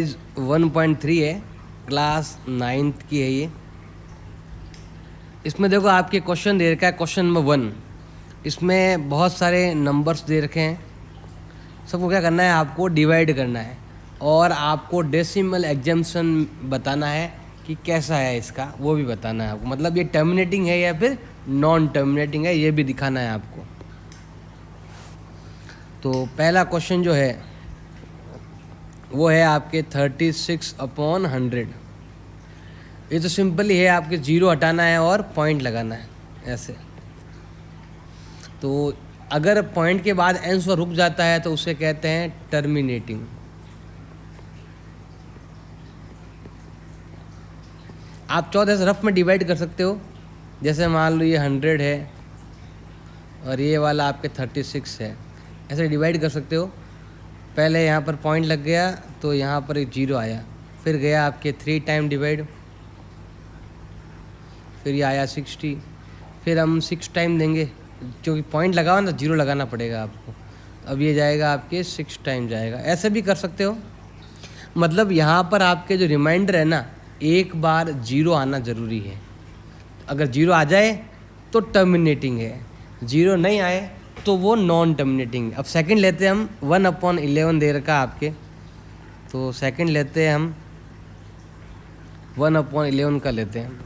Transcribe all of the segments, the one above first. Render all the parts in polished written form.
1.3 है, class 9th की है ये। इसमें देखो आपके क्वेश्चन दे रखा है, क्वेश्चन नंबर 1। इसमें बहुत सारे नंबर्स दे रखे हैं, सबको क्या करना है, आपको डिवाइड करना है और आपको डेसिमल एग्जाम्पशन बताना है कि कैसा है इसका, वो भी बताना है आपको। मतलब ये टर्मिनेटिंग है या फिर नॉन टर्मिनेटिंग है, ये भी दिखाना है आपको। तो पहला क्वेश्चन जो है वो है आपके 36/100। ये तो सिंपल ही है, आपके जीरो हटाना है और पॉइंट लगाना है ऐसे। तो अगर पॉइंट के बाद आंसर रुक जाता है तो उसे कहते हैं टर्मिनेटिंग। आप 14 से रफ में डिवाइड कर सकते हो। जैसे मान लो ये 100 है और ये वाला आपके 36 है, ऐसे डिवाइड कर सकते हो। पहले यहाँ पर पॉइंट लग गया तो यहाँ पर एक जीरो आया, फिर गया आपके 3 टाइम डिवाइड, फिर ये आया 60, फिर हम 6 टाइम देंगे क्योंकि पॉइंट लगा हुआ ना, जीरो लगाना पड़ेगा आपको। अब ये जाएगा आपके 6 टाइम जाएगा। ऐसे भी कर सकते हो। मतलब यहाँ पर आपके जो रिमाइंडर है ना, एक बार जीरो आना ज़रूरी है। अगर जीरो आ जाए तो टर्मिनेटिंग है, जीरो नहीं आए तो वो नॉन टर्मिनेटिंग। अब सेकंड लेते हैं हम, 1/11 दे रखा आपके, तो सेकंड लेते हैं हम 1/11 का लेते हैं।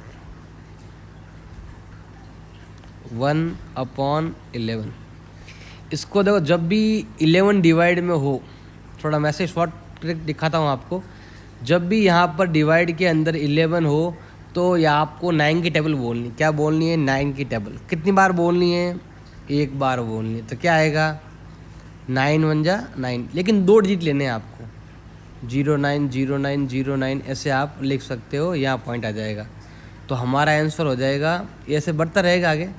1/11 इसको देखो, जब भी 11 डिवाइड में हो, थोड़ा मैसेज शॉर्ट ट्रिक दिखाता हूँ आपको। जब भी यहाँ पर डिवाइड के अंदर 11 हो तो या आपको 9 की टेबल बोलनी। क्या बोलनी है? 9 की टेबल। कितनी बार बोलनी है? एक बार बोलनी है। तो क्या आएगा? 9 1 जा 9, लेकिन 2 डिजिट लेने हैं आपको। 09 09 09 ऐसे आप लिख सकते हो, यहाँ पॉइंट आ जाएगा। तो हमारा आंसर हो जाएगा, ऐसे बढ़ता रहेगा आगे,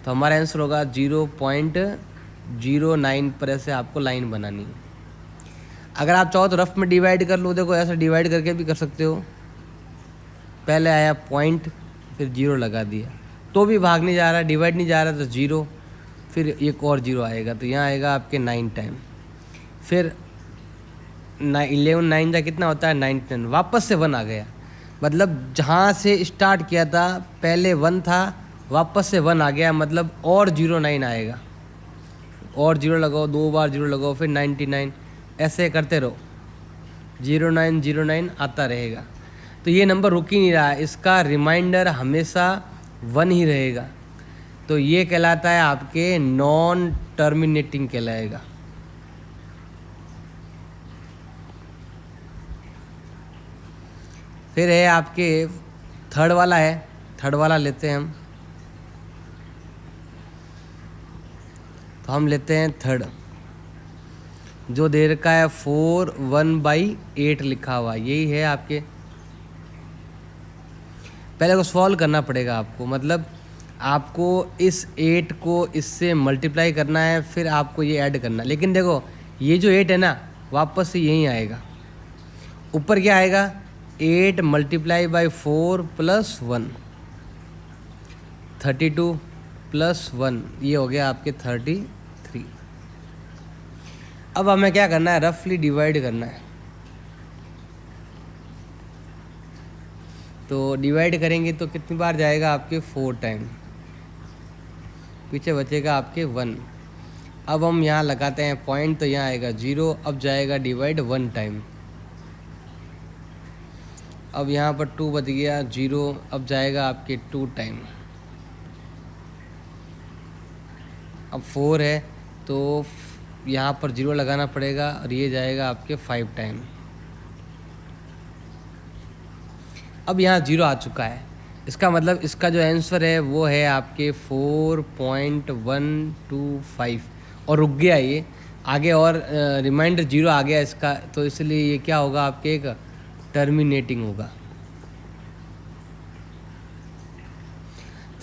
तो हमारा आंसर होगा 0.09 पर ऐसे आपको लाइन बनानी है। अगर आप चाहो तो रफ में डिवाइड कर लो, देखो ऐसे डिवाइड करके भी कर सकते हो। पहले आया पॉइंट, फिर जीरो लगा दिया, तो भी भाग नहीं जा रहा, डिवाइड नहीं जा रहा, तो जीरो, फिर एक और जीरो आएगा, तो यहाँ आएगा आपके 9 टाइम। फिर 11 9 जा कितना होता है? 9 वापस से 1 आ गया। मतलब जहाँ से स्टार्ट किया था पहले 1 था, वापस से 1 आ गया, मतलब और 09 आएगा। और जीरो लगाओ, 2 बार जीरो लगाओ, फिर 99, ऐसे करते रहो। 09 09 आता रहेगा। तो ये नंबर रुक ही नहीं रहा है, इसका रिमाइंडर हमेशा 1 ही रहेगा। तो ये कहलाता है आपके नॉन टर्मिनेटिंग कहलाएगा। फिर है आपके थर्ड वाला है, थर्ड वाला लेते हैं हम। तो हम लेते हैं थर्ड, जो दे रखा है 4 1/8 लिखा हुआ, यही है आपके। पहले को सॉल्व करना पड़ेगा आपको, मतलब आपको इस 8 को इससे मल्टीप्लाई करना है, फिर आपको ये ऐड करना। लेकिन देखो ये जो 8 है ना, वापस से यहीं आएगा। ऊपर क्या आएगा? 8 × 4 + 1, 32 + 1, ये हो गया आपके 33। अब हमें क्या करना है? रफली डिवाइड करना है। तो डिवाइड करेंगे तो कितनी बार जाएगा? आपके 4 टाइम, पीछे बचेगा आपके 1। अब हम यहाँ लगाते हैं पॉइंट, तो यहाँ आएगा 0। अब जाएगा डिवाइड 1 टाइम। अब यहाँ पर 2 बच गया 0, अब जाएगा आपके 2 टाइम। अब 4 है तो यहाँ पर 0 लगाना पड़ेगा, और ये जाएगा आपके 5 टाइम। अब यहाँ 0 आ चुका है, इसका मतलब इसका जो आंसर है वो है आपके 4.125, और रुक गया ये आगे, और रिमाइंडर 0 आ गया इसका, तो इसलिए ये क्या होगा? आपके एक टर्मिनेटिंग होगा।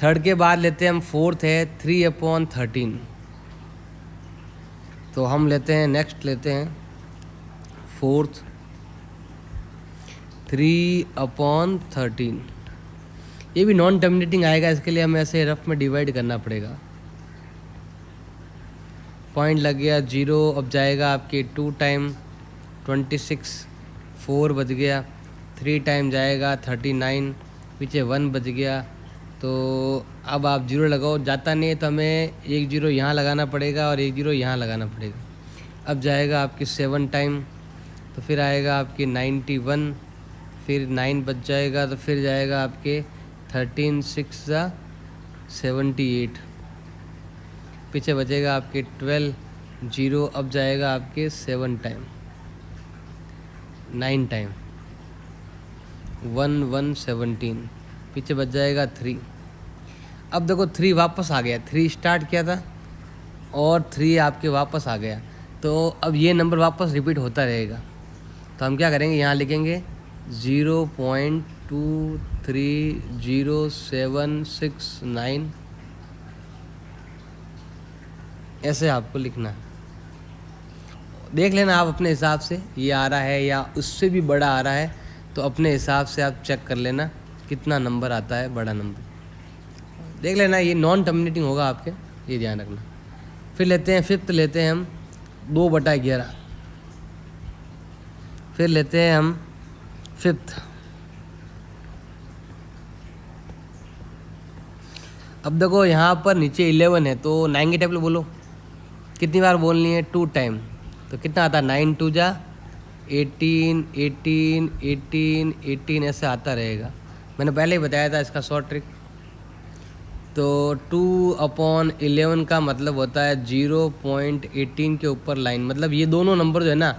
थर्ड के बाद लेते हैं हम फोर्थ है 3/13। तो हम लेते हैं, नेक्स्ट लेते हैं फोर्थ 3/13। ये भी नॉन टर्मिनेटिंग आएगा, इसके लिए हमें ऐसे रफ में डिवाइड करना पड़ेगा। पॉइंट लग गया 0, अब जाएगा आपके 2 टाइम 26, 4 बच गया, 3 टाइम जाएगा 39, पीछे 1 बच गया। तो अब आप 0 लगाओ, जाता नहीं है तो हमें 1 0 यहाँ लगाना पड़ेगा और 1 0 यहाँ लगाना पड़ेगा। अब जाएगा आपकी 7 टाइम, तो फिर आएगा आपकी 91, फिर 9 बच जाएगा, तो फिर जाएगा आपके 13 6 ज़ा 78, पीछे बचेगा आपके 12 0। अब जाएगा आपके 7 टाइम, 9 टाइम 1 1 17, पीछे बच जाएगा 3। अब देखो 3 वापस आ गया, 3 स्टार्ट किया था और 3 आपके वापस आ गया, तो अब ये नंबर वापस रिपीट होता रहेगा। तो हम क्या करेंगे, यहाँ लिखेंगे 0.2306769, ऐसे आपको लिखना है। देख लेना आप अपने हिसाब से ये आ रहा है या उससे भी बड़ा आ रहा है, तो अपने हिसाब से आप चेक कर लेना कितना नंबर आता है, बड़ा नंबर देख लेना। ये नॉन टर्मिनेटिंग होगा आपके, ये ध्यान रखना। फिर लेते हैं 5th, लेते हैं हम 2/11। फिर लेते हैं हम 5th। अब देखो यहाँ पर नीचे 11 है, तो 9 की टेबल बोलो कितनी बार बोलनी है, 2 टाइम। तो कितना आता है, 9 2 जा 18 18 18 18, ऐसे आता रहेगा। मैंने पहले ही बताया था इसका शॉर्ट ट्रिक। तो 2/11 का मतलब होता है 0.18 के ऊपर लाइन, मतलब ये दोनों नंबर जो है ना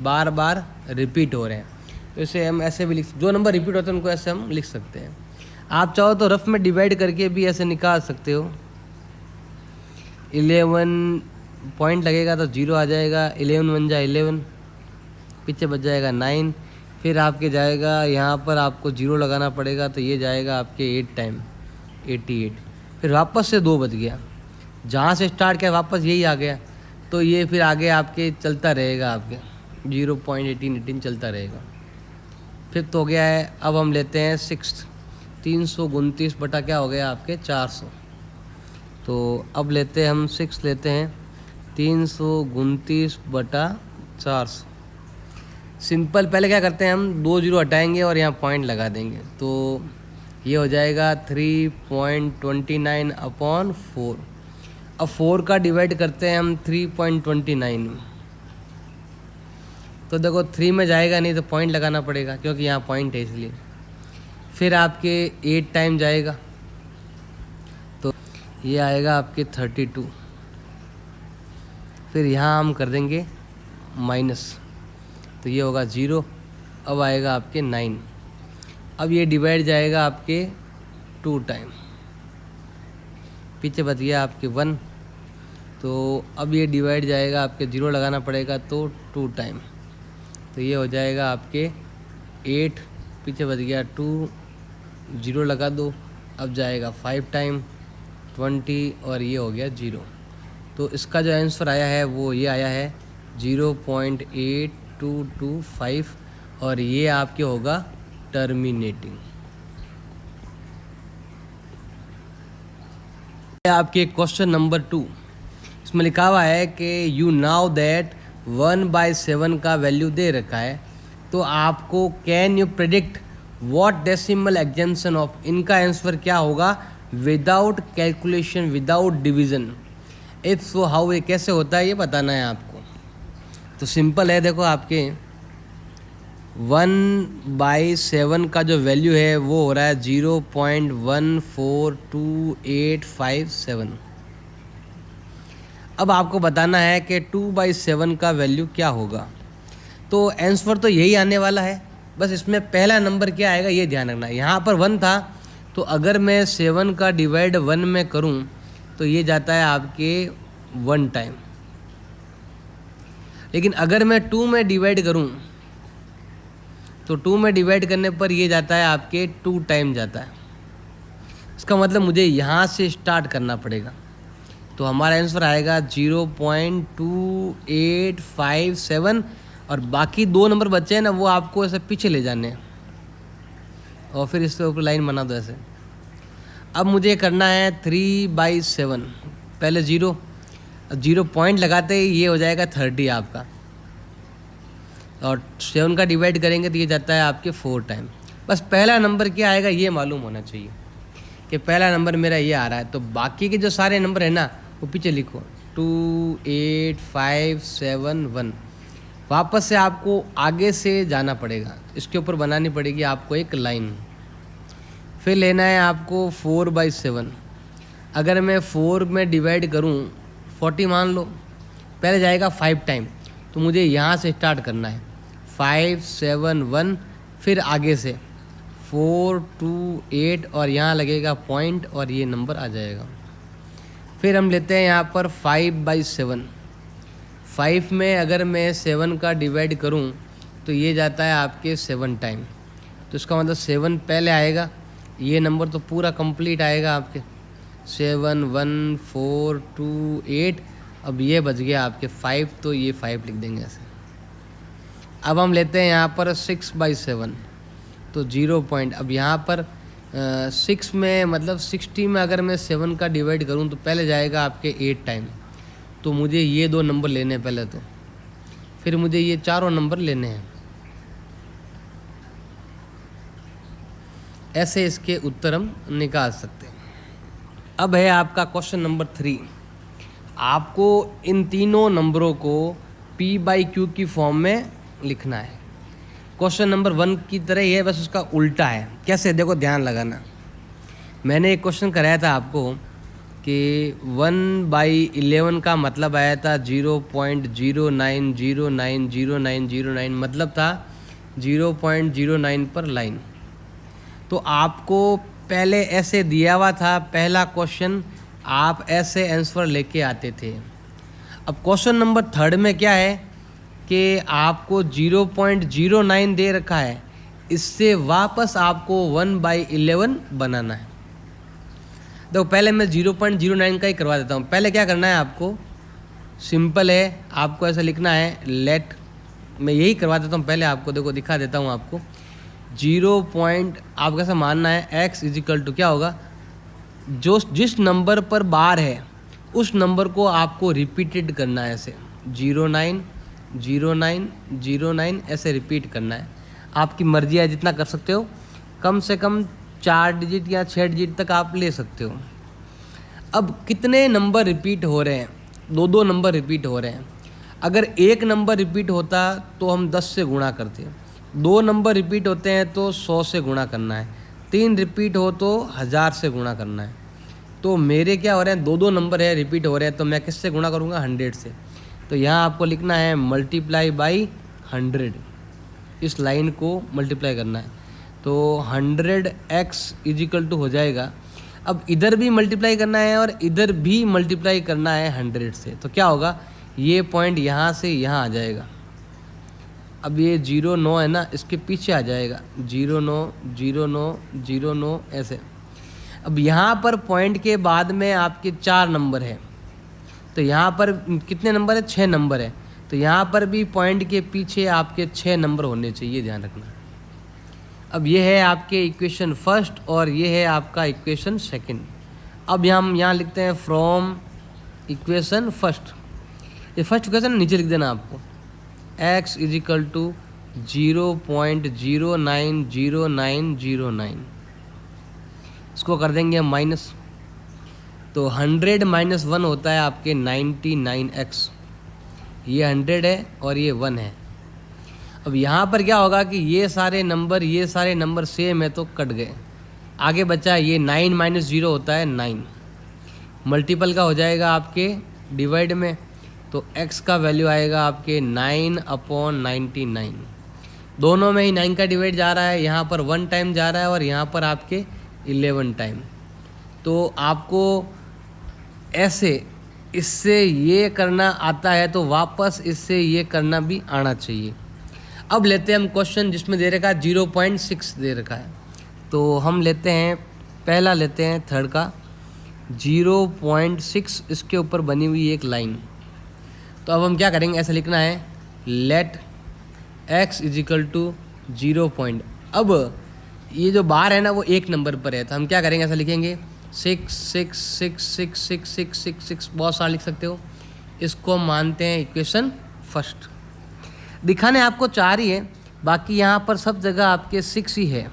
बार बार रिपीट हो रहे हैं। तो इसे हम ऐसे भी जो नंबर रिपीट होते हैं उनको ऐसे हम लिख सकते हैं। आप चाहो तो रफ में डिवाइड करके भी ऐसे निकाल सकते हो। 11 पॉइंट लगेगा तो 0 आ जाएगा, 11 1 जा 11, पीछे बच जाएगा 9, फिर आपके जाएगा यहाँ पर आपको 0 लगाना पड़ेगा, तो ये जाएगा आपके 8 टाइम 88, फिर वापस से 2 बच गया, जहाँ से स्टार्ट किया वापस यही आ गया। तो ये फिर आगे आपके चलता रहेगा, आपके 0.18 चलता रहेगा। 5th हो गया है। अब हम लेते हैं 6th, 329 बटा क्या हो गया आपके 400। तो अब लेते हैं हम 6 लेते हैं 329 बटा 400। सिंपल, पहले क्या करते हैं हम 2 0 हटाएंगे और यहाँ पॉइंट लगा देंगे, तो ये हो जाएगा 3.29/4। अब 4 का डिवाइड करते हैं हम 3.29, तो देखो 3 में जाएगा नहीं तो पॉइंट लगाना पड़ेगा क्योंकि यहाँ पॉइंट है इसलिए। फिर आपके 8 टाइम जाएगा, तो ये आएगा आपके 32, फिर यहाँ हम कर देंगे माइनस, तो ये होगा 0। अब आएगा आपके 9। अब ये डिवाइड जाएगा आपके 2 टाइम, पीछे बच गया आपके 1, तो अब ये डिवाइड जाएगा आपके 0 लगाना पड़ेगा, तो 2 टाइम, तो ये हो जाएगा आपके 8, पीछे बच गया 2, 0 लगा दो। अब जाएगा 5 टाइम 20 और ये हो गया 0। तो इसका जो आंसर आया है वो ये आया है 0.8225 और ये आपके होगा टर्मिनेटिंग। आपके क्वेश्चन नंबर 2, इसमें लिखा हुआ है कि यू नाउ दैट 1/7 का वैल्यू दे रखा है, तो आपको can you predict what decimal extension of, इनका आंसर क्या होगा without calculation without division. If so how, ये कैसे होता है ये बताना है आपको। तो सिंपल है, देखो आपके 1/7 का जो वैल्यू है वो हो रहा है 0.142857। अब आपको बताना है कि 2/7 का वैल्यू क्या होगा। तो आंसर तो यही आने वाला है, बस इसमें पहला नंबर क्या आएगा ये ध्यान रखना। यहाँ पर 1 था, तो अगर मैं 7 का डिवाइड 1 में करूँ तो ये जाता है आपके 1 टाइम, लेकिन अगर मैं 2 में डिवाइड करूँ तो 2 में डिवाइड करने पर ये जाता है आपके 2 टाइम जाता है। इसका मतलब मुझे यहाँ से स्टार्ट करना पड़ेगा, तो हमारा आंसर आएगा 0.2857 और बाकी 2 नंबर बचे हैं ना वो आपको ऐसे पीछे ले जाने हैं और फिर इसके ऊपर लाइन बना दो ऐसे। अब मुझे करना है 3/7, पहले 0 पॉइंट लगाते ही ये हो जाएगा 30 आपका, और 7 का डिवाइड करेंगे तो ये जाता है आपके 4 टाइम। बस पहला नंबर क्या आएगा ये मालूम होना चाहिए कि पहला नंबर मेरा ये आ रहा है। तो बाकी के जो सारे नंबर है ना वो पीछे लिखो 2 8 5 7 1। वापस से आपको आगे से जाना पड़ेगा, इसके ऊपर बनानी पड़ेगी आपको एक लाइन। फिर लेना है आपको 4/7। अगर मैं 4 में डिवाइड करूं 40 मान लो, पहले जाएगा 5 टाइम, तो मुझे यहाँ से स्टार्ट करना है 5 7 1, फिर आगे से 4 2 8 और यहाँ लगेगा पॉइंट और ये नंबर आ जाएगा। फिर हम लेते हैं यहाँ पर 5/7। 5 में अगर मैं 7 का डिवाइड करूँ तो ये जाता है आपके 7 टाइम, तो इसका मतलब 7 पहले आएगा, ये नंबर तो पूरा कंप्लीट आएगा आपके 7 1 4 2 8। अब ये बच गया आपके 5, तो ये 5 लिख देंगे ऐसे। अब हम लेते हैं यहाँ पर 6/7, तो 0 पॉइंट। अब यहाँ पर 6 में मतलब 60 में अगर मैं 7 का डिवाइड करूँ तो पहले जाएगा आपके 8 टाइम, तो मुझे ये 2 नंबर लेने हैं पहले तो, फिर मुझे ये चारों नंबर लेने हैं। ऐसे इसके उत्तर हम निकाल सकते हैं। अब है आपका क्वेश्चन नंबर 3। आपको इन तीनों नंबरों को P/Q की फॉर्म में लिखना है। क्वेश्चन नंबर 1 की तरह ही है, बस उसका उल्टा है। कैसे, देखो ध्यान लगाना। मैंने एक क्वेश्चन कराया था आपको कि 1/11 का मतलब आया था 0.09090909, मतलब था 0.09 पर लाइन। तो आपको पहले ऐसे दिया हुआ था पहला क्वेश्चन, आप ऐसे आंसर लेके आते थे। अब क्वेश्चन नंबर 3 में क्या है कि आपको 0.09 दे रखा है, इससे वापस आपको 1/11 बनाना है। देखो पहले मैं 0.09 का ही करवा देता हूँ। पहले क्या करना है आपको, सिंपल है, आपको ऐसा लिखना है लेट, मैं यही करवा देता हूँ पहले आपको, देखो दिखा देता हूँ आपको। 0 पॉइंट आपको ऐसा मानना है x इजिकल टू क्या होगा, जो जिस नंबर पर बार है उस नंबर को आपको रिपीटेड करना है ऐसे 09 09 09 ऐसे रिपीट करना है। आपकी मर्जी है, जितना कर सकते हो, कम से कम 4 डिजिट या 6 डिजिट तक आप ले सकते हो। अब कितने नंबर रिपीट हो रहे हैं, 2 नंबर रिपीट हो रहे हैं। अगर एक नंबर रिपीट होता तो हम 10 से गुणा करते, 2 नंबर रिपीट होते हैं तो 100 से गुणा करना है, 3 रिपीट हो तो 1000 से गुणा करना है। तो मेरे क्या हो रहे हैं, 2 नंबर है रिपीट हो रहे हैं, तो मैं किससे गुणा करूँगा, 100 से। तो यहाँ आपको लिखना है मल्टीप्लाई बाई 100, इस लाइन को मल्टीप्लाई करना है। तो 100x इजिकल टू हो जाएगा, अब इधर भी मल्टीप्लाई करना है और इधर भी मल्टीप्लाई करना है 100 से, तो क्या होगा, ये पॉइंट यहाँ से यहाँ आ जाएगा। अब ये 09 है ना, इसके पीछे आ जाएगा 09 09 09 ऐसे। अब यहाँ पर पॉइंट के बाद में आपके 4 नंबर है, तो यहाँ पर कितने नंबर है, 6 नंबर है। तो यहाँ पर भी पॉइंट के पीछे आपके 6 नंबर होने चाहिए, ध्यान रखना। अब ये है आपके इक्वेशन फर्स्ट और ये है आपका इक्वेशन सेकंड। अब हम यहाँ लिखते हैं फ्रॉम इक्वेशन फर्स्ट। ये फर्स्ट इक्वेशन नीचे लिख देना आपको, x इजिकल टू 0.090909, इसको कर देंगे माइनस। तो 100 - 1 होता है आपके 99x, ये 100 है और ये 1 है। अब यहाँ पर क्या होगा कि ये सारे नंबर सेम है तो कट गए, आगे बचा ये 9 - 0 होता है 9, मल्टीपल का हो जाएगा आपके डिवाइड में, तो x का वैल्यू आएगा आपके 9/99। दोनों में ही 9 का डिवाइड जा रहा है, यहाँ पर 1 टाइम जा रहा है और यहाँ पर आपके 11 टाइम। तो आपको ऐसे इससे ये करना आता है तो वापस इससे ये करना भी आना चाहिए। अब लेते हैं हम क्वेश्चन जिसमें दे रखा है 0.6 दे रखा है, तो हम लेते हैं पहला, लेते हैं थर्ड का 0.6, इसके ऊपर बनी हुई एक लाइन। तो अब हम क्या करेंगे, ऐसा लिखना है let x equal to 0 point. अब ये जो बार है ना वो 1 नंबर पर है, तो हम क्या करेंगे, ऐसा लिखेंगे 6 6 6 6 6 6 6 6, बहुत सारा लिख सकते हो। इसको हम मानते हैं इक्वेशन फर्स्ट। दिखाने आपको 4 ही है, बाकी यहाँ पर सब जगह आपके 6 ही है।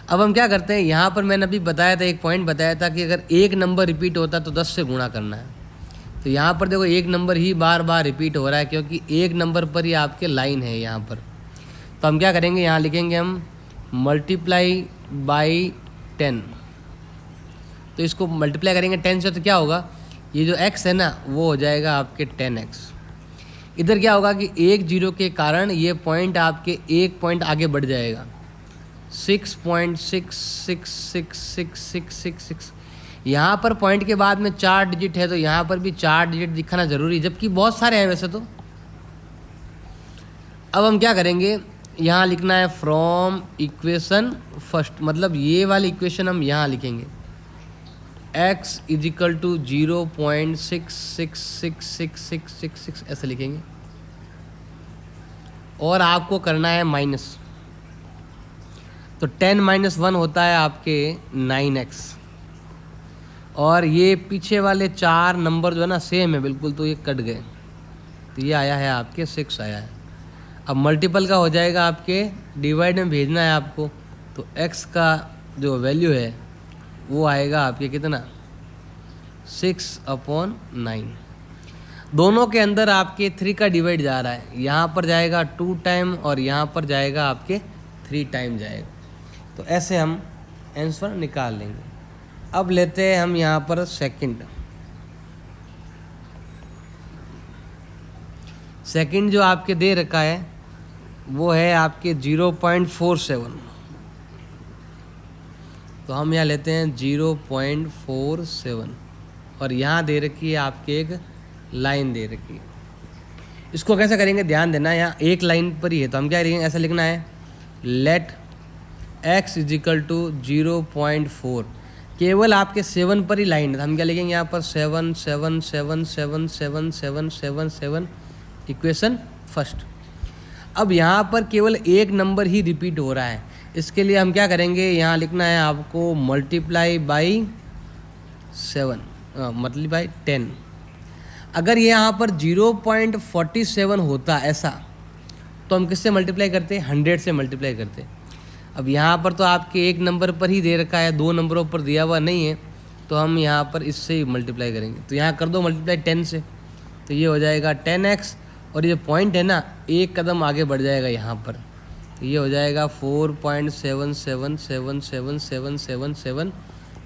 अब हम क्या करते हैं, यहाँ पर मैंने अभी बताया था, एक पॉइंट बताया था कि अगर एक नंबर रिपीट होता तो 10 से गुणा करना है। तो यहाँ पर देखो एक नंबर ही बार बार रिपीट हो रहा है, क्योंकि एक नंबर पर ही आपके लाइन है यहाँ पर। तो हम क्या करेंगे, यहाँ लिखेंगे हम मल्टीप्लाई बाई 10। तो इसको मल्टीप्लाई करेंगे 10 से, तो क्या होगा, ये जो x है ना वो हो जाएगा आपके 10x। इधर क्या होगा कि एक जीरो के कारण ये पॉइंट आपके एक पॉइंट आगे बढ़ जाएगा, 6.666666। यहाँ पर पॉइंट के बाद में 4 डिजिट है, तो यहाँ पर भी 4 डिजिट दिखाना जरूरी है, जबकि बहुत सारे हैं वैसे तो। अब हम क्या करेंगे, यहाँ लिखना है फ्रॉम इक्वेशन फर्स्ट, मतलब ये वाली इक्वेशन हम यहाँ लिखेंगे x इजिकल टू 0.666666 ऐसे लिखेंगे। और आपको करना है माइनस, तो 10 - 1 होता है आपके 9x। और ये पीछे वाले 4 नंबर जो है ना सेम है बिल्कुल, तो ये कट गए, तो ये आया है आपके 6 आया है। अब मल्टीपल का हो जाएगा आपके, डिवाइड में भेजना है आपको, तो x का जो वैल्यू है वो आएगा आपके कितना, 6/9। दोनों के अंदर आपके 3 का डिवाइड जा रहा है, यहाँ पर जाएगा 2 टाइम और यहाँ पर जाएगा आपके 3 टाइम जाएगा। तो ऐसे हम आंसर निकाल लेंगे। अब लेते हैं हम यहाँ पर सेकंड जो आपके दे रखा है वो है आपके 0.47। तो हम यहाँ लेते हैं 0.47 और यहाँ दे रखी है आपके एक लाइन दे रखी है। इसको कैसे करेंगे ध्यान देना, यहाँ एक लाइन पर ही है, तो हम क्या करेंगे, ऐसा लिखना है लेट x इजिकल टू 0.4। केवल आपके 7 पर ही लाइन है, तो हम क्या लिखेंगे यहाँ पर 7 7 7 7 7 7 7 7 इक्वेशन फर्स्ट। अब यहाँ पर केवल एक नंबर ही रिपीट हो रहा है, इसके लिए हम क्या करेंगे, यहाँ लिखना है आपको मल्टीप्लाई बाई 7 मतलब बाई 10। अगर ये यहाँ पर 0.47 होता ऐसा, तो हम किससे मल्टीप्लाई करते, 100 से मल्टीप्लाई करते। अब यहाँ पर तो आपके एक नंबर पर ही दे रखा है, 2 नंबरों पर दिया हुआ नहीं है, तो हम यहाँ पर इससे ही मल्टीप्लाई करेंगे। तो यहाँ कर दो मल्टीप्लाई 10 से, तो ये हो जाएगा 10x, और ये पॉइंट है ना एक कदम आगे बढ़ जाएगा यहाँ पर, तो ये हो जाएगा 4.77777777।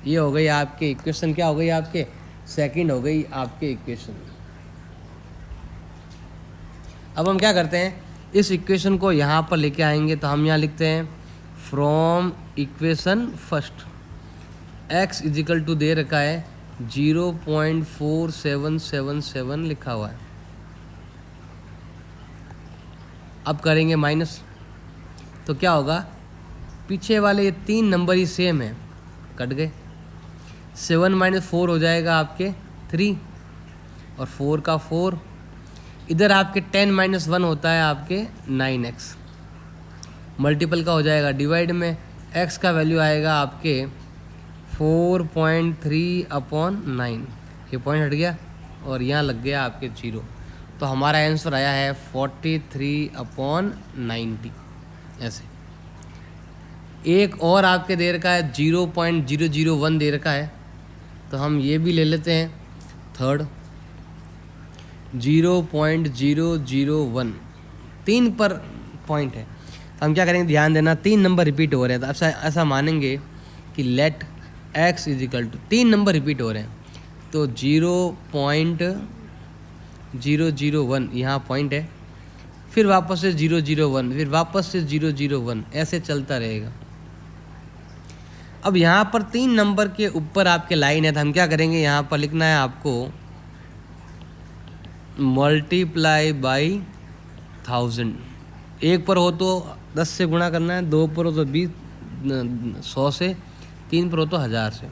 ये हो गई आपके इक्वेशन, क्या हो गई आपके, सेकंड हो गई आपके इक्वेशन। अब हम क्या करते हैं, इस इक्वेशन को यहाँ पर लेके आएंगे, तो हम यहाँ लिखते हैं from equation first x equal to दे रखा है 0.4777 लिखा हुआ है। अब करेंगे माइनस, तो क्या होगा, पीछे वाले ये 3 नंबर ही सेम है, कट गए। 7 - 4 हो जाएगा आपके 3 और 4 का 4। इधर आपके 10 - 1 होता है आपके 9x। मल्टीपल का हो जाएगा डिवाइड में, x का वैल्यू आएगा आपके 4.3/9। ये पॉइंट हट गया और यहाँ लग गया आपके 0, तो हमारा आंसर आया है 43/90। ऐसे एक और आपके दे रखा है 0.001 दे रखा है, तो हम ये भी ले लेते हैं थर्ड 0.001। 3 पर पॉइंट है, तो हम क्या करेंगे, ध्यान देना 3 नंबर रिपीट हो रहे हैं, तो ऐसा मानेंगे कि let x equal to 3 number repeat हो रहे हैं, तो 0.001 यहाँ पॉइंट है, फिर वापस से 001, फिर वापस से 001, ऐसे चलता रहेगा। अब यहाँ पर 3 नंबर के ऊपर आपके लाइन है, तो हम क्या करेंगे, यहाँ पर लिखना है आपको मल्टीप्लाई बाई 1000। एक पर हो तो 10 से गुणा करना है, 2 पर हो तो 20 100 से, 3 पर हो तो 1000 से,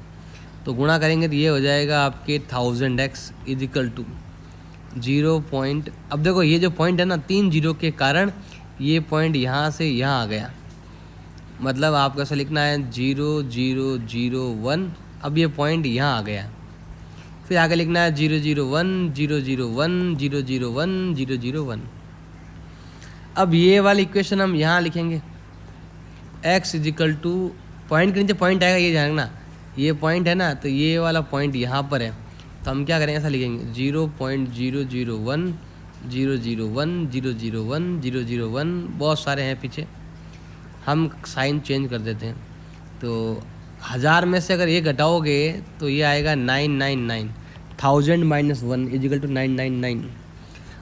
तो गुणा करेंगे तो ये हो जाएगा आपके 1000x इजिकल टू 0 पॉइंट। अब देखो ये जो पॉइंट है ना 3 0 के कारण ये पॉइंट यहाँ से यहाँ आ गया, मतलब आपको ऐसा लिखना है 0001। अब ये पॉइंट यहाँ आ गया, फिर आगे लिखना है 001 001 001 001। अब ये वाली इक्वेशन हम यहाँ लिखेंगे, x इजिकल टू, पॉइंट के नीचे पॉइंट आएगा, ये जानना, ये पॉइंट है ना, तो ये वाला पॉइंट यहाँ पर है, तो हम क्या करेंगे, ऐसा लिखेंगे 0.001 001 001 001, बहुत सारे हैं पीछे, हम साइन चेंज कर देते हैं। तो 1000 में से अगर ये घटाओगे तो ये आएगा 999, 1000 माइनस 1 इजिकल टू 999।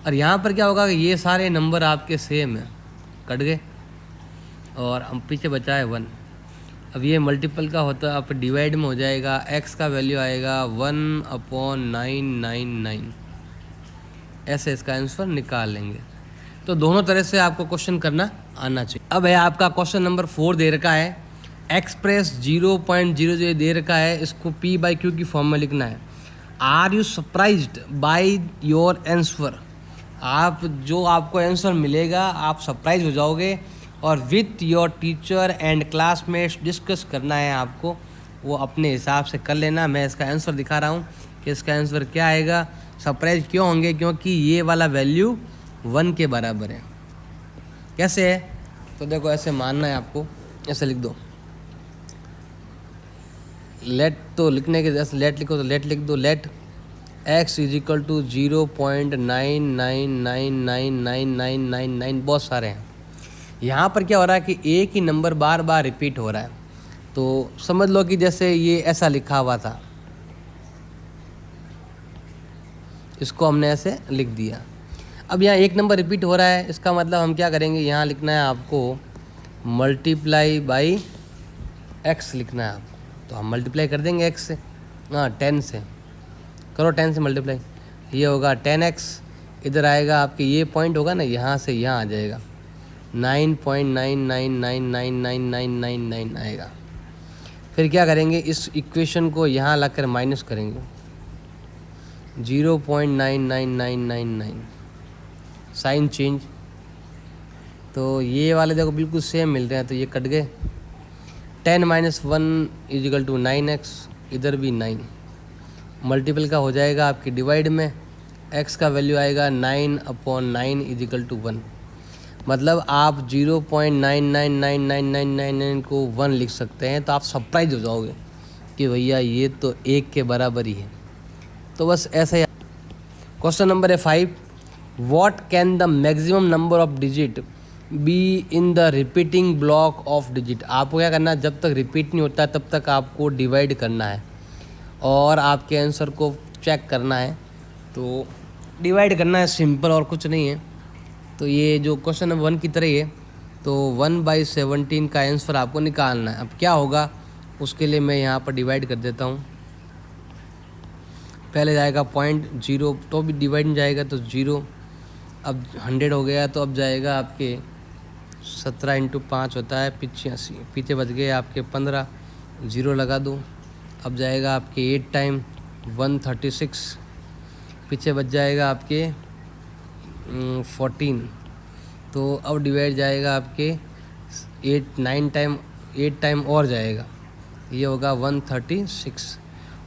और यहाँ पर क्या होगा कि ये सारे नंबर आपके सेम हैं, कट गए, और हम पीछे बचा है 1। अब ये मल्टीपल का होता है, आप डिवाइड में हो जाएगा, x का वैल्यू आएगा 1/999, ऐसे इसका आंसर निकाल लेंगे। तो दोनों तरह से आपको क्वेश्चन करना आना चाहिए। अब है आपका क्वेश्चन नंबर 4 दे रखा है, एक्सप्रेस 0.00 दे रखा है, इसको p/q की फॉर्म में लिखना है। Are you surprised by your answer, आप जो आपको आंसर मिलेगा आप सरप्राइज हो जाओगे, और with your teacher and classmates discuss करना है आपको, वो अपने हिसाब से कर लेना। मैं इसका आंसर दिखा रहा हूँ कि इसका आंसर क्या आएगा। सरप्राइज क्यों होंगे, क्योंकि ये वाला वैल्यू 1 के बराबर है। कैसे है, तो देखो ऐसे मानना है आपको, ऐसे लिख दो, लेट, तो लिखने के जैसे लेट लिखो तो लेट लिख दो, लेट x इजिकल टू 0.99999999, बहुत सारे हैं। यहाँ पर क्या हो रहा है कि एक ही नंबर बार बार रिपीट हो रहा है, तो समझ लो कि जैसे ये ऐसा लिखा हुआ था, इसको हमने ऐसे लिख दिया। अब यहाँ एक नंबर रिपीट हो रहा है, इसका मतलब हम क्या करेंगे, यहाँ लिखना है आपको मल्टीप्लाई बाई x लिखना है आपको, तो हम मल्टीप्लाई कर देंगे x से, हाँ 10 से करो, 10 से मल्टीप्लाई, ये होगा 10x, इधर आएगा आपके ये पॉइंट होगा ना, यहाँ से यहाँ आ जाएगा 9.99999999 आएगा। फिर क्या करेंगे, इस इक्वेशन को यहाँ ला कर माइनस करेंगे, 0.99999, साइन चेंज, तो ये वाले देखो बिल्कुल सेम मिल रहे हैं, तो ये कट गए। 10 माइनस 1 इजिकल टू 9x, इधर भी 9, मल्टीपल का हो जाएगा आपकी डिवाइड में, x का वैल्यू आएगा 9/9 इजिकल टू 1, मतलब आप 0.999999 को 1 लिख सकते हैं, तो आप सरप्राइज हो जाओगे कि भैया ये तो 1 के बराबर ही है। तो बस ऐसा ही। क्वेश्चन नंबर है 5, what can the maximum number of digit be in the repeating block of digit. आपको क्या करना है, जब तक रिपीट नहीं होता तब तक आपको डिवाइड करना है और आपके आंसर को चेक करना है। तो डिवाइड करना है, सिंपल और कुछ नहीं है। तो ये जो क्वेश्चन नंबर 1 की तरह ही है, तो 1/17 का आंसर आपको निकालना है। अब क्या होगा उसके लिए मैं यहाँ पर डिवाइड कर देता हूँ। पहले जाएगा 0.0, तो भी डिवाइड में जाएगा तो 0, अब 100 हो गया, तो अब जाएगा आपके 17 × 5 होता है 85, पीछे बच गए आपके 15, 0 लगा दो। अब जाएगा आपके 8 टाइम 136, पीछे बच जाएगा आपके 14, तो अब डिवाइड जाएगा आपके 8 टाइम और जाएगा, ये होगा 136।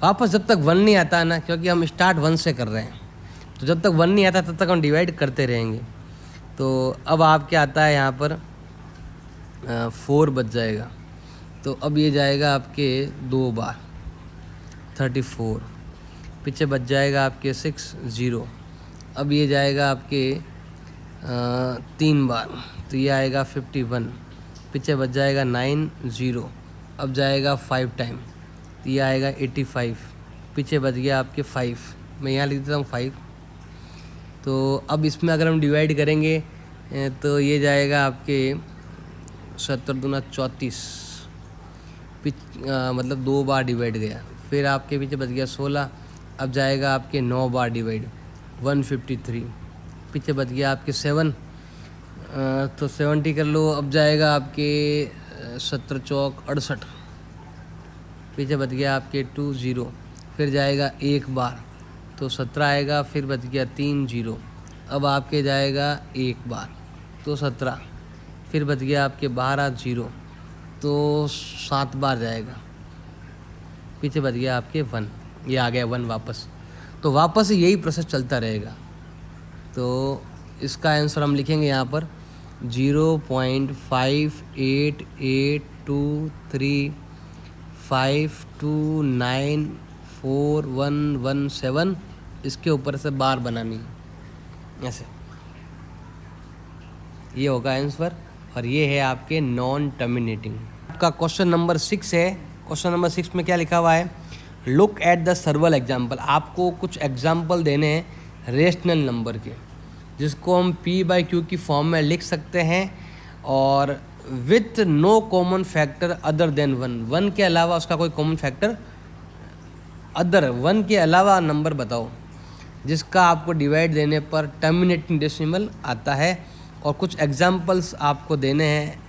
वापस जब तक 1 नहीं आता है ना, क्योंकि हम स्टार्ट 1 से कर रहे हैं, तो जब तक 1 नहीं आता तब तक हम डिवाइड करते रहेंगे। तो अब आपके आता है यहाँ पर 4 बच जाएगा, तो अब ये जाएगा आपके 2 बार 34, पीछे बच जाएगा आपके 6 0, अब ये जाएगा आपके 3 बार, तो ये आएगा 51, पीछे बच जाएगा 9 0, अब जाएगा 5 टाइम, तो ये आएगा 85, पीछे बच गया आपके 5, मैं यहाँ लिख देता हूँ 5। तो अब इसमें अगर हम डिवाइड करेंगे तो ये जाएगा आपके 70 दूना 34, मतलब 2 बार डिवाइड गया, फिर आपके पीछे बच गया 16, अब जाएगा आपके 9 बार डिवाइड 153, पीछे बच गया आपके 7, तो 70 कर लो, अब जाएगा आपके 17 चौक 68, पीछे बच गया आपके 2 0, फिर जाएगा 1 बार तो 17 आएगा, फिर बच गया 3 0, अब आपके जाएगा 1 बार तो 17, फिर बच गया आपके 12 0, तो 7 बार जाएगा, पीछे बच गया आपके 1, ये आ गया 1 वापस। तो वापस यही प्रोसेस चलता रहेगा। तो इसका आंसर हम लिखेंगे यहाँ पर 0.588352941117 इसके ऊपर से बार बनानी है ऐसे, ये होगा आंसर। और ये है आपके नॉन टर्मिनेटिंग। आपका क्वेश्चन नंबर 6 है। क्वेश्चन नंबर 6 में क्या लिखा हुआ है, लुक एट द सर्वल एग्जाम्पल। आपको कुछ एग्जाम्पल देने हैं रेशनल नंबर के, जिसको हम P/Q की फॉर्म में लिख सकते हैं, और with no common factor other than 1 के अलावा उसका कोई कॉमन फैक्टर, अदर 1 के अलावा नंबर बताओ जिसका आपको डिवाइड देने पर टर्मिनेटिंग डेसिमल आता है। और कुछ एग्जाम्पल्स आपको देने हैं।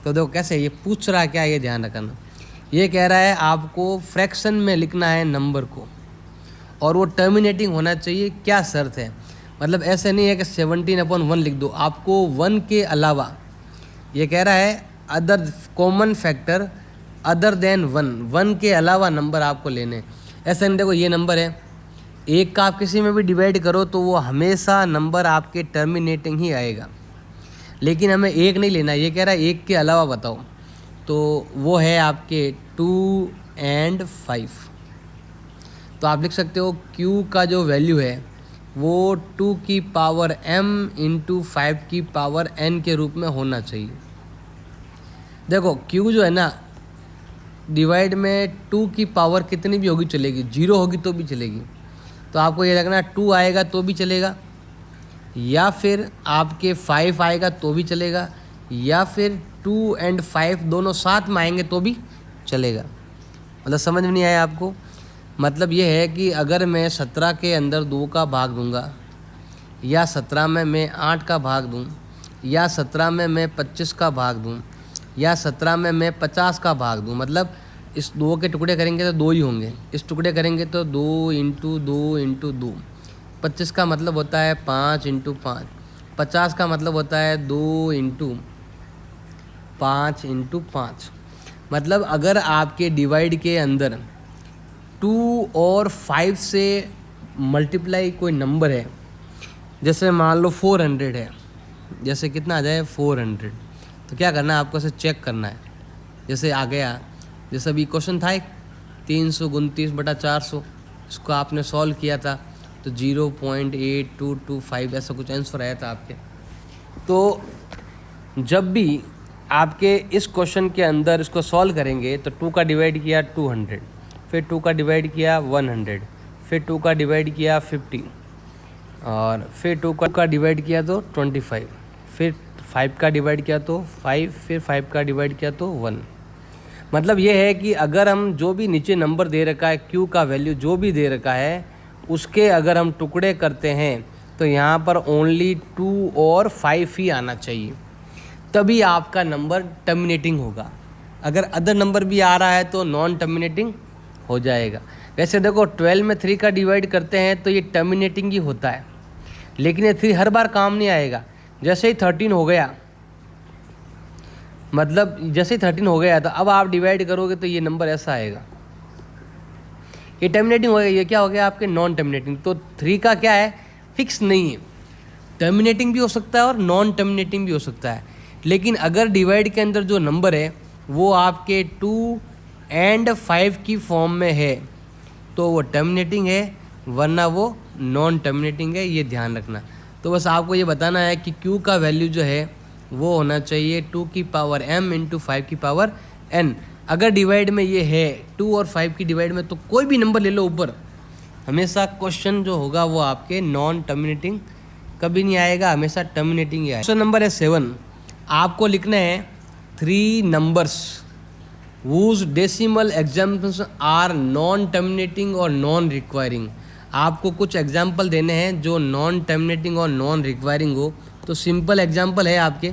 तो देखो कैसे ये पूछ रहा है, क्या ये ध्यान रखना। ये कह रहा है आपको फ्रैक्शन में लिखना है नंबर को, और वो टर्मिनेटिंग होना चाहिए। क्या शर्त है, मतलब ऐसे नहीं है कि 17/1 लिख दो, आपको 1 के अलावा, ये कह रहा है other common factor other than 1 के अलावा नंबर आपको लेने। ऐसे नहीं, देखो ये नंबर है, एक का आप किसी में भी डिवाइड करो तो वो हमेशा नंबर आपके टर्मिनेटिंग ही आएगा, लेकिन हमें एक नहीं लेना। ये कह रहा है एक के अलावा बताओ, तो वो है आपके 2 और 5। तो आप लिख सकते हो Q का जो वैल्यू है वो 2 की पावर m इंटू 5 की पावर n के रूप में होना चाहिए। देखो Q जो है ना, डिवाइड में 2 की पावर कितनी भी होगी चलेगी, 0 होगी तो भी चलेगी। तो आपको ये रखना 2 आएगा तो भी चलेगा, या फिर आपके 5 आएगा तो भी चलेगा, या फिर 2 और 5 दोनों साथ में आएंगे तो भी चलेगा। मतलब समझ में नहीं आया आपको? मतलब ये है कि अगर मैं 17 के अंदर 2 का भाग दूंगा, या 17 में मैं 8 का भाग दूं, या 17 में मैं 25 का भाग दूं, या 17 में मैं 50 का भाग दूं, मतलब इस 2 के टुकड़े करेंगे तो 2 ही होंगे, इस टुकड़े करेंगे तो 2 इंटू 2 इंटू 2। 25 का मतलब होता है 5 इंटू 5, 50 का मतलब होता है 2 इंटू 5 इंटू 5। मतलब अगर आपके डिवाइड के अंदर 2 और 5 से मल्टीप्लाई कोई नंबर है, जैसे मान लो 400 है, जैसे कितना आ जाए 400, तो क्या करना है आपको, इसे चेक करना है। जैसे आ गया, जैसे अभी क्वेश्चन था एक 329/400, इसको आपने सॉल्व किया था तो 0.8225 ऐसा कुछ आंसर आया था आपके। तो जब भी आपके इस क्वेश्चन के अंदर इसको सॉल्व करेंगे तो 2 का डिवाइड किया 200, फिर 2 का डिवाइड किया 100, फिर 2 का डिवाइड किया 50, और फिर 2 का डिवाइड किया तो 25, फिर 5 का डिवाइड किया तो 5, फिर 5 का डिवाइड किया तो 1। मतलब ये है कि अगर हम जो भी नीचे नंबर दे रखा है, Q का वैल्यू जो भी दे रखा है, उसके अगर हम टुकड़े करते हैं तो यहाँ पर ओनली 2 और 5 ही आना चाहिए, तभी आपका नंबर टर्मिनेटिंग होगा। अगर अदर नंबर भी आ रहा है तो नॉन टर्मिनेटिंग हो जाएगा। वैसे देखो 12 में 3 का डिवाइड करते हैं तो ये टर्मिनेटिंग ही होता है, लेकिन ये 3 हर बार काम नहीं आएगा। जैसे ही 13 हो गया, मतलब जैसे ही 13 हो गया तो अब आप डिवाइड करोगे तो ये नंबर ऐसा आएगा, ये टर्मिनेटिंग हो गया। ये क्या हो गया आपके नॉन टर्मिनेटिंग। तो 3 का क्या है, फिक्स नहीं है, टर्मिनेटिंग भी हो सकता है और नॉन टर्मिनेटिंग भी हो सकता है। लेकिन अगर डिवाइड के अंदर जो नंबर है वो आपके 2 और 5 की फॉर्म में है तो वो टर्मिनेटिंग है, वरना वो नॉन टर्मिनेटिंग है, ये ध्यान रखना। तो बस आपको ये बताना है कि Q का वैल्यू जो है वो होना चाहिए 2 की पावर m इंटू 5 की पावर n। अगर डिवाइड में ये है 2 और 5 की डिवाइड में, तो कोई भी नंबर ले लो ऊपर, हमेशा क्वेश्चन जो होगा वो आपके नॉन टर्मिनेटिंग कभी नहीं आएगा, हमेशा टर्मिनेटिंग ही आएगा। क्वेश्चन नंबर है 7। आपको लिखना है 3 numbers whose decimal examples are non terminating और नॉन रिक्वायरिंग। आपको कुछ एग्जाम्पल देने हैं जो नॉन टर्मिनेटिंग और नॉन रिक्वायरिंग हो। तो सिंपल एग्जाम्पल है आपके,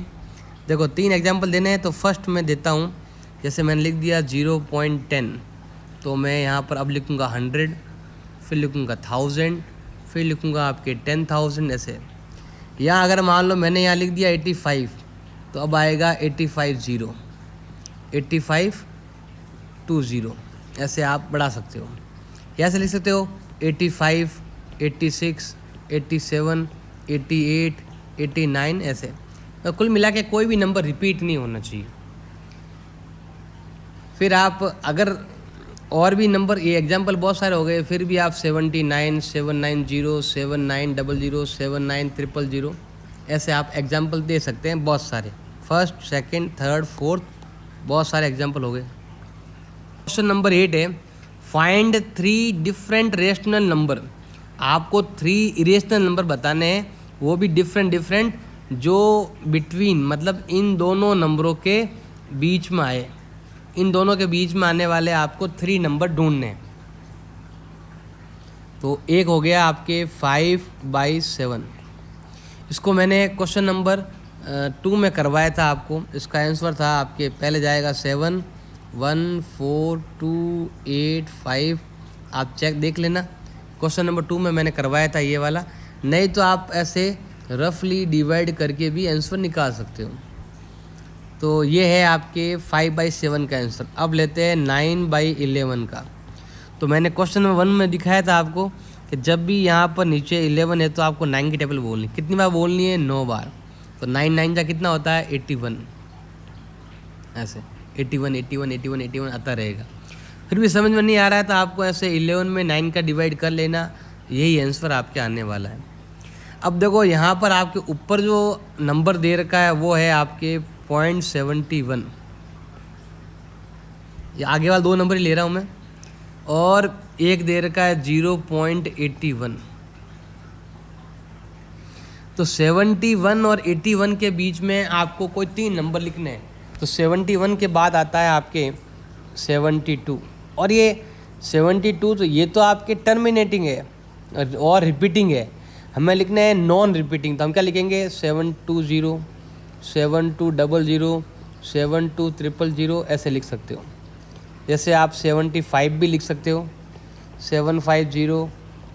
देखो 3 एग्जाम्पल देने हैं। तो फर्स्ट मैं देता हूँ, जैसे मैंने लिख दिया 0.10, तो मैं यहाँ पर अब लिखूँगा 100, फिर लिखूँगा 1000, फिर लिखूँगा आपके 10,000 ऐसे। यहाँ अगर मान लो मैंने यहाँ लिख दिया 85, तो अब आएगा 85 0 ऐसे आप बढ़ा सकते हो। ऐसे लिख सकते हो 85, 86, 87, 88, 89 ऐसे। तो कुल मिला के कोई भी नंबर रिपीट नहीं होना चाहिए। फिर आप अगर और भी नंबर, ये एग्जाम्पल बहुत सारे हो गए, फिर भी आप 79, 790, 7900, 7900, ऐसे आप एग्जाम्पल दे सकते हैं बहुत सारे, फर्स्ट, सेकंड, थर्ड, फोर्थ, बहुत सारे एग्जाम्पल हो गए। क्वेश्चन नंबर 8 है, फाइंड 3 डिफरेंट रेशनल नंबर। आपको 3 इरेशनल नंबर बताने हैं, वो भी डिफरेंट जो बिटवीन मतलब इन दोनों नंबरों के बीच में आए। इन दोनों के बीच में आने वाले आपको 3 नंबर ढूंढने हैं। तो एक हो गया आपके 5/7, इसको मैंने क्वेश्चन नंबर 2 में करवाया था आपको। इसका आंसर था आपके पहले जाएगा 7, 1, 4, 2, 8, 5। आप चेक देख लेना, क्वेश्चन नंबर 2 में मैंने करवाया था ये वाला। नहीं तो आप ऐसे रफली डिवाइड करके भी आंसर निकाल सकते हो। तो ये है आपके 5/7 का आंसर। अब लेते हैं 9/11 का। तो मैंने क्वेश्चन नंबर 1 में दिखाया था आपको कि जब भी यहाँ पर नीचे 11 है तो आपको 9 की टेबल बोलनी, कितनी बार बोलनी है? 9 बार। तो 9 9 का कितना होता है? 81। ऐसे 81 81 81 81 आता रहेगा। फिर भी समझ में नहीं आ रहा है तो आपको ऐसे 11 में 9 का डिवाइड कर लेना, यही आंसर आपके आने वाला है। अब देखो यहाँ पर आपके ऊपर जो नंबर दे रखा है वो है आपके 0.71। ये आगे वाला 2 नंबर ही ले रहा हूँ मैं। और एक दे रखा है 0.81। तो 71 और 81 के बीच में आपको कोई 3 नंबर लिखने हैं। तो 71 के बाद आता है आपके 72। और ये 72 तो ये तो आपके टर्मिनेटिंग है और रिपीटिंग है। हमें लिखना है नॉन रिपीटिंग। तो हम क्या लिखेंगे? 720, 7200, 7200, ऐसे लिख सकते हो। जैसे आप 75 भी लिख सकते हो, 750,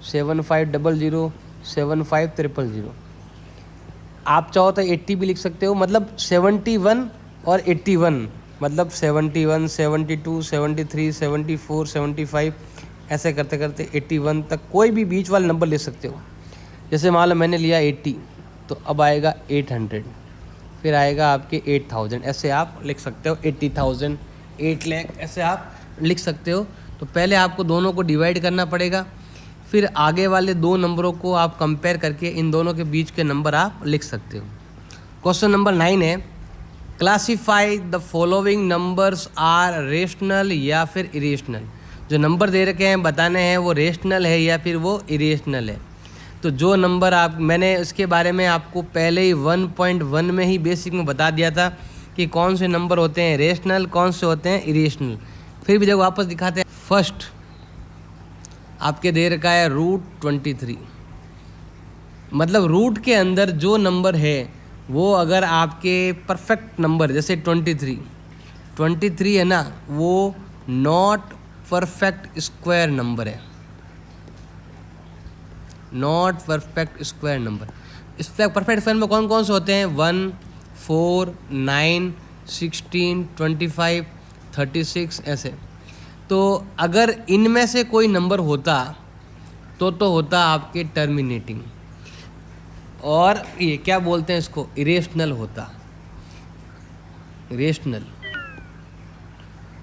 7500, 75000। आप चाहो तो 80 भी लिख सकते हो। मतलब 71 और 81, मतलब 71, 72, 73, 74, 75, ऐसे करते करते 81 तक कोई भी बीच वाला नंबर ले सकते हो। जैसे मान लो मैंने लिया 80, तो अब आएगा 800, फिर आएगा आपके 8000, ऐसे आप लिख सकते हो। 80,000, 8 लाख, ऐसे आप लिख सकते हो। तो पहले आपको दोनों को डिवाइड करना पड़ेगा, फिर आगे वाले 2 नंबरों को आप कंपेयर करके इन दोनों के बीच के नंबर आप लिख सकते हो। क्वेश्चन नंबर 9 है, classify the following numbers are rational या फिर इरेशनल। जो नंबर दे रखे हैं बताने हैं वो रेशनल है या फिर वो इरेशनल है। तो जो नंबर आप, मैंने इसके बारे में आपको पहले ही 1.1 में ही बेसिक में बता दिया था कि कौन से नंबर होते हैं रेशनल, कौन से होते हैं इरेशनल। फिर भी देखो वापस दिखाते हैं। फर्स्ट आपके दे रखा है √23। मतलब रूट के अंदर जो नंबर है वो अगर आपके परफेक्ट नंबर, जैसे 23 है ना, वो नॉट परफेक्ट स्क्वायर नंबर है। Not perfect square number. इस परफेक्ट स्क्वायर में कौन कौन से होते हैं? 1, 4, 9, 16, 25, 36, ऐसे। तो अगर इनमें से कोई नंबर होता तो होता आपके टर्मिनेटिंग, और ये क्या बोलते हैं इसको? इरेशनल होता, इरेशनल।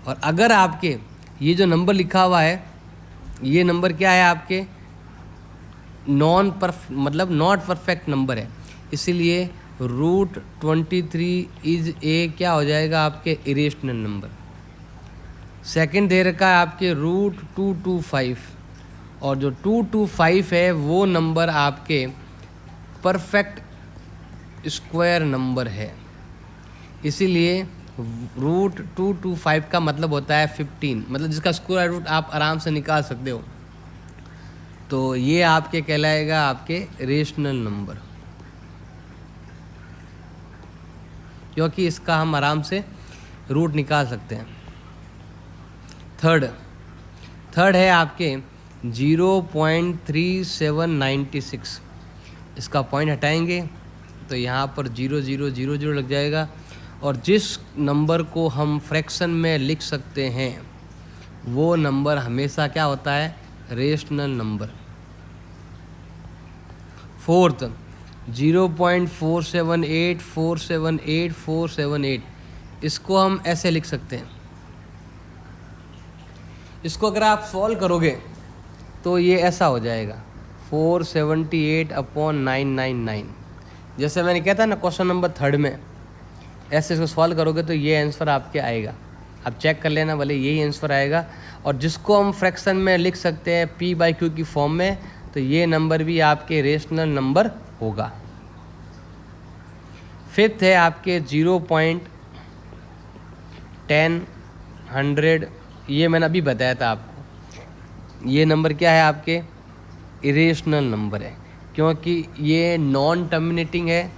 और अगर आपके ये जो नंबर लिखा हुआ है, ये नंबर क्या है? आपके मतलब नॉट परफेक्ट नंबर है, इसीलिए √23 इज ए क्या हो जाएगा? आपके इरेशनल नंबर। सेकंड दे रखा है आपके √225, और जो 225 है वो नंबर आपके परफेक्ट स्क्वायर नंबर है, इसीलिए √225 का मतलब होता है 15, मतलब जिसका स्क्वायर रूट आप आराम से निकाल सकते हो। तो ये आपके कहलाएगा आपके रेशनल नंबर, क्योंकि इसका हम आराम से रूट निकाल सकते हैं। थर्ड है आपके 0.3796। इसका पॉइंट हटाएंगे तो यहाँ पर 0000 लग जाएगा। और जिस नंबर को हम फ्रैक्शन में लिख सकते हैं वो नंबर हमेशा क्या होता है? Rational number. फोर्थ, 0.478478 इसको हम ऐसे लिख सकते हैं। इसको अगर आप सॉल्व करोगे तो ये ऐसा हो जाएगा 478/999। जैसे मैंने कहता ना क्वेश्चन नंबर 3 में, ऐसे इसको सॉल्व करोगे तो ये आंसर आपके आएगा। आप चेक कर लेना, भले यही आंसर आएगा। और जिसको हम फ्रैक्शन में लिख सकते हैं p/q की फॉर्म में, तो ये नंबर भी आपके रेशनल नंबर होगा। फिफ्थ है आपके 0.10 100, ये मैंने अभी बताया था आपको। ये नंबर क्या है आपके? इरेशनल नंबर है, क्योंकि ये नॉन टर्मिनेटिंग है,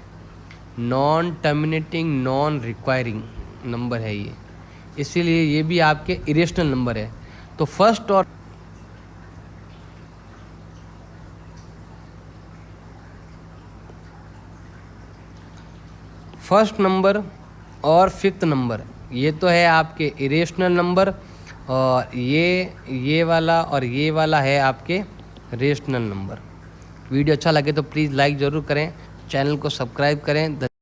non terminating non requiring number है ये, इसीलिए ये भी आपके इरेशनल नंबर है। तो फर्स्ट नंबर और फिफ्थ नंबर ये तो है आपके इरेशनल नंबर, और ये वाला और ये वाला है आपके रेशनल नंबर। वीडियो अच्छा लगे तो प्लीज़ लाइक ज़रूर करें, चैनल को सब्सक्राइब करें।